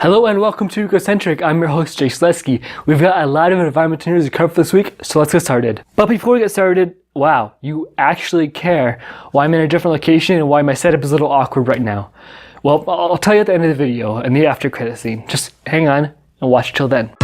Hello and welcome to Ecocentric. I'm your host, Jay Slesky. We've got a lot of environmental news to cover this week, so let's get started. But before we get started, wow, you actually care why I'm in a different location and why my setup is a little awkward right now. Well, I'll tell you at the end of the video in the after credit scene. Just hang on and watch till then.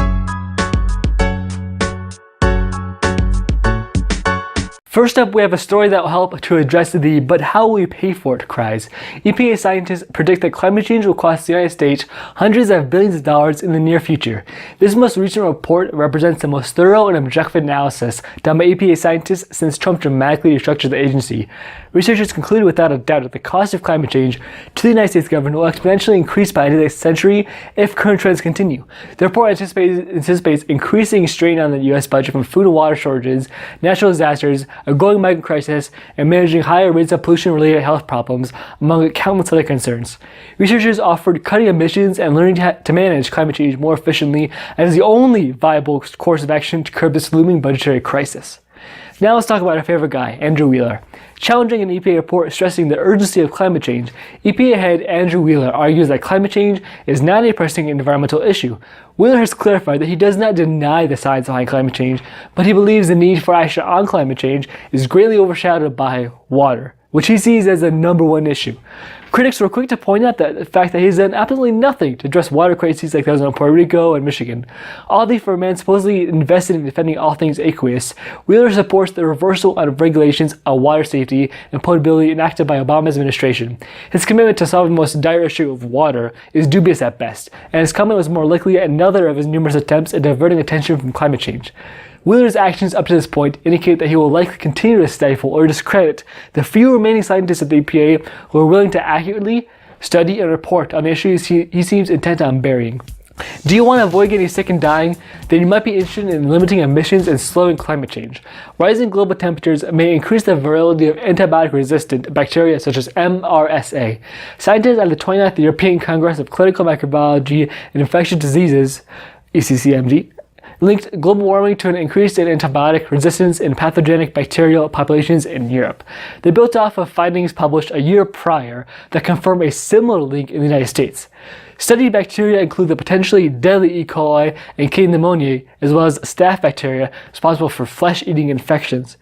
First up, we have a story that will help to address the "but how will we pay for it" cries. EPA scientists predict that climate change will cost the United States hundreds of billions of dollars in the near future. This most recent report represents the most thorough and objective analysis done by EPA scientists since Trump dramatically restructured the agency. Researchers concluded without a doubt that the cost of climate change to the United States government will exponentially increase by the next century if current trends continue. The report anticipates increasing strain on the U.S. budget from food and water shortages, natural disasters, a growing migrant crisis, and managing higher rates of pollution-related health problems, among countless other concerns. Researchers offered cutting emissions and learning to manage climate change more efficiently as the only viable course of action to curb this looming budgetary crisis. Now let's talk about our favorite guy, Andrew WiLL. Challenging an EPA report stressing the urgency of climate change, EPA head Andrew WiLL argues that climate change is not a pressing environmental issue. WiLL has clarified that he does not deny the science behind climate change, but he believes the need for action on climate change is greatly overshadowed by water, which he sees as the #1 issue. Critics were quick to point out the fact that he's done absolutely nothing to address water crises like those in Puerto Rico and Michigan. Oddly, for a man supposedly invested in defending all things aqueous, WiLL supports the reversal of regulations on water safety and potability enacted by Obama's administration. His commitment to solving the most dire issue of water is dubious at best, and his comment was more likely another of his numerous attempts at diverting attention from climate change. WiLL's actions up to this point indicate that he will likely continue to stifle or discredit the few remaining scientists at the EPA who are willing to accurately study and report on the issues he seems intent on burying. Do you want to avoid getting sick and dying? Then you might be interested in limiting emissions and slowing climate change. Rising global temperatures may increase the virality of antibiotic-resistant bacteria such as MRSA. Scientists at the 29th European Congress of Clinical Microbiology and Infectious Diseases, ECCMD, linked global warming to an increase in antibiotic resistance in pathogenic bacterial populations in Europe. They built off of findings published a year prior that confirm a similar link in the United States. Studied bacteria include the potentially deadly E. coli and K. pneumoniae, as well as staph bacteria responsible for flesh-eating infections.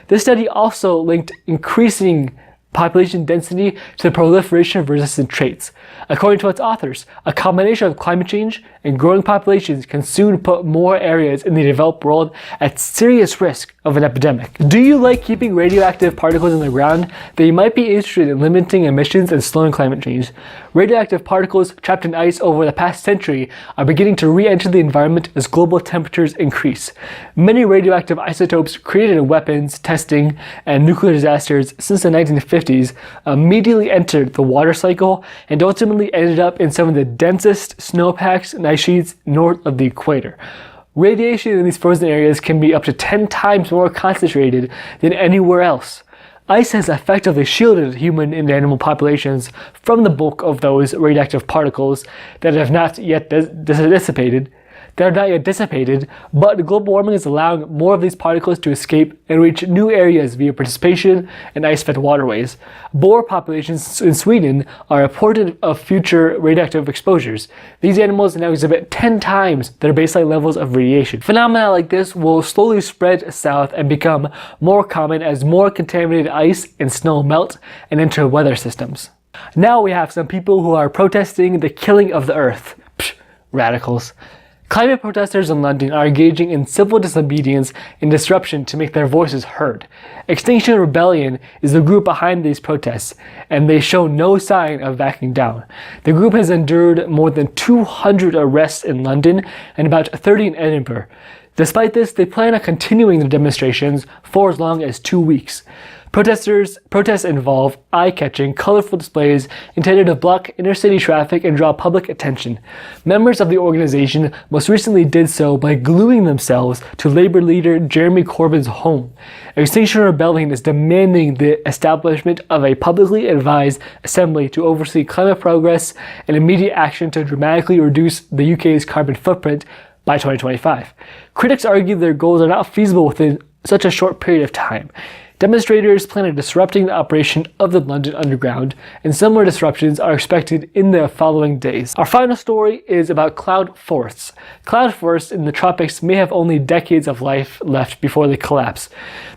This study also linked increasing population density to the proliferation of resistant traits. According to its authors, a combination of climate change and growing populations can soon put more areas in the developed world at serious risk of an epidemic. Do you like keeping radioactive particles in the ground? Then you might be interested in limiting emissions and slowing climate change. Radioactive particles trapped in ice over the past century are beginning to re-enter the environment as global temperatures increase. Many radioactive isotopes created in weapons, testing, and nuclear disasters since the 1950s immediately entered the water cycle and ultimately ended up in some of the densest snowpacks and ice sheets north of the equator. Radiation in these frozen areas can be up to 10 times more concentrated than anywhere else. Ice has effectively shielded human and animal populations from the bulk of those radioactive particles that have not yet dissipated, but global warming is allowing more of these particles to escape and reach new areas via precipitation and ice-fed waterways. Boar populations in Sweden are reported of future radioactive exposures. These animals now exhibit 10 times their baseline levels of radiation. Phenomena like this will slowly spread south and become more common as more contaminated ice and snow melt and enter weather systems. Now we have some people who are protesting the killing of the earth. Psh, radicals. Climate protesters in London are engaging in civil disobedience and disruption to make their voices heard. Extinction Rebellion is the group behind these protests, and they show no sign of backing down. The group has endured more than 200 arrests in London and about 30 in Edinburgh. Despite this, they plan on continuing their demonstrations for as long as 2 weeks. Protests involve eye-catching, colorful displays intended to block intercity traffic and draw public attention. Members of the organization most recently did so by gluing themselves to Labour leader Jeremy Corbyn's home. Extinction Rebellion is demanding the establishment of a publicly advised assembly to oversee climate progress and immediate action to dramatically reduce the UK's carbon footprint by 2025. Critics argue their goals are not feasible within such a short period of time. Demonstrators plan on disrupting the operation of the London Underground, and similar disruptions are expected in the following days. Our final story is about cloud forests. Cloud forests in the tropics may have only decades of life left before they collapse.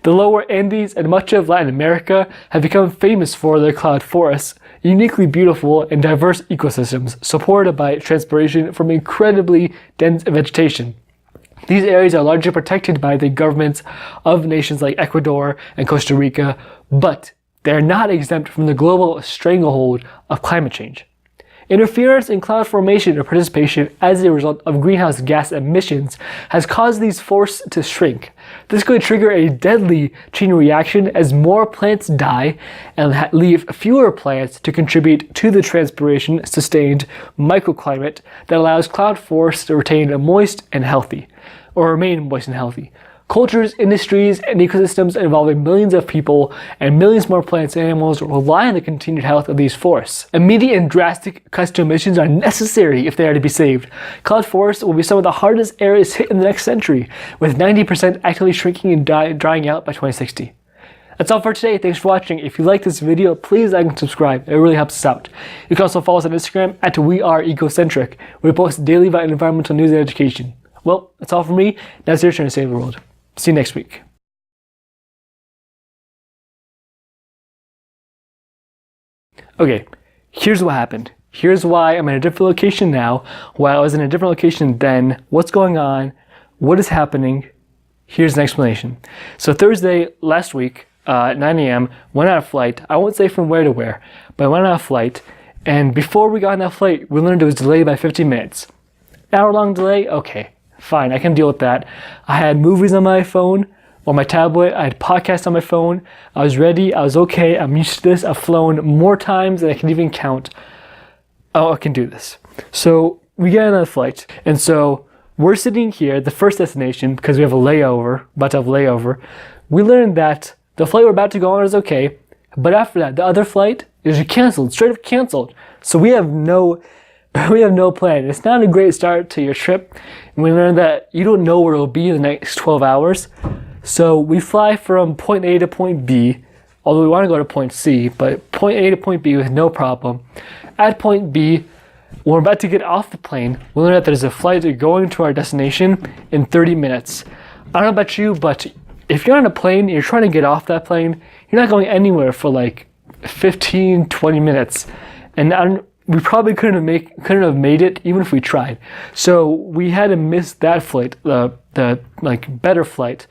The lower Andes and much of Latin America have become famous for their cloud forests, uniquely beautiful and diverse ecosystems supported by transpiration from incredibly dense vegetation. These areas are largely protected by the governments of nations like Ecuador and Costa Rica, but they are not exempt from the global stranglehold of climate change. Interference in cloud formation or participation as a result of greenhouse gas emissions has caused these forests to shrink. This could trigger a deadly chain reaction as more plants die and leave fewer plants to contribute to the transpiration-sustained microclimate that allows cloud forests to remain moist and healthy. Cultures, industries, and ecosystems involving millions of people and millions more plants and animals rely on the continued health of these forests. Immediate and drastic custom missions are necessary if they are to be saved. Cloud forests will be some of the hardest areas hit in the next century, with 90% actively shrinking and drying out by 2060. That's all for today. Thanks for watching. If you like this video, please like and subscribe. It really helps us out. You can also follow us on Instagram at Ecocentric, where we post daily about environmental news and education. Well, that's all for me. Now it's your turn to save the world. See you next week. Okay, here's what happened. Here's why I'm in a different location now, why I was in a different location then, what's going on, what is happening. Here's an explanation. So Thursday last week, at 9 a.m., went on a flight. I won't say from where to where, but I went on a flight, and before we got on that flight, we learned it was delayed by 15 minutes. Hour-long delay? Okay. Fine, I can deal with that. I had movies on my phone or my tablet. I had podcasts on my phone. I was ready. I was okay. I'm used to this. I've flown more times than I can even count. Oh, I can do this. So we get on a flight. And so we're sitting here, the first destination, because we have a layover, about to have a layover. We learned that the flight we're about to go on is okay. But after that, the other flight is canceled, straight up canceled. So we have no plan. It's not a great start to your trip. And we learned that you don't know where it'll be in the next 12 hours. So we fly from point A to point B, although we want to go to point C, but point A to point B with no problem. At point B, when we're about to get off the plane, we learned that there's a flight going to our destination in 30 minutes. I don't know about you, but if you're on a plane and you're trying to get off that plane, you're not going anywhere for like 15, 20 minutes. And we probably couldn't have made it even if we tried. So we had to miss that flight, the better flight.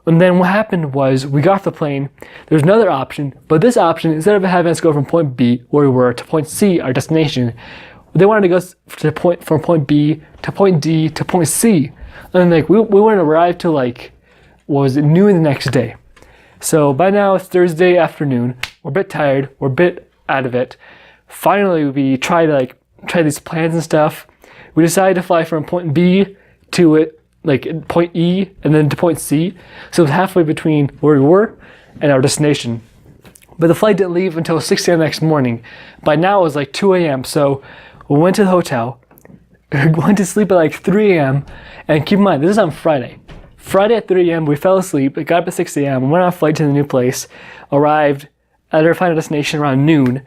And then what happened was we got off the plane. There's another option, but this option, instead of having us go from point B where we were to point C, our destination, they wanted to go from point B to point D to point C. And we wouldn't arrive till noon the next day. So by now it's Thursday afternoon. We're a bit tired. We're a bit out of it. Finally, we try these plans and stuff. We decided to fly from point B to point E and then to point C. So it was halfway between where we were and our destination. But the flight didn't leave until 6 a.m. next morning. By now it was 2 a.m. So we went to the hotel. We went to sleep at 3 a.m. And keep in mind, this is on Friday. Friday at 3 a.m. we fell asleep. Got up at 6 a.m. Went on a flight to the new place. Arrived at our final destination around noon.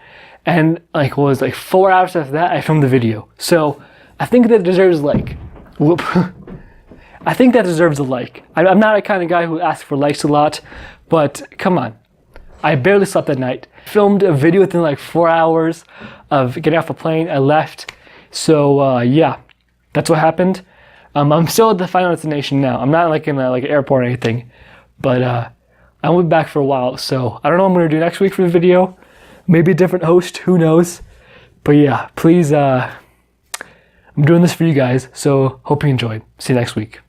And 4 hours after that, I filmed the video. So I think that deserves I think that deserves a like. I'm not a kind of guy who asks for likes a lot, but come on. I barely slept that night. Filmed a video within 4 hours of getting off a plane. I left. So yeah, that's what happened. I'm still at the final destination now. I'm not in an airport or anything, but I went back for a while. So I don't know what I'm gonna do next week for the video. Maybe a different host, who knows? But yeah, please, I'm doing this for you guys, so hope you enjoyed. See you next week.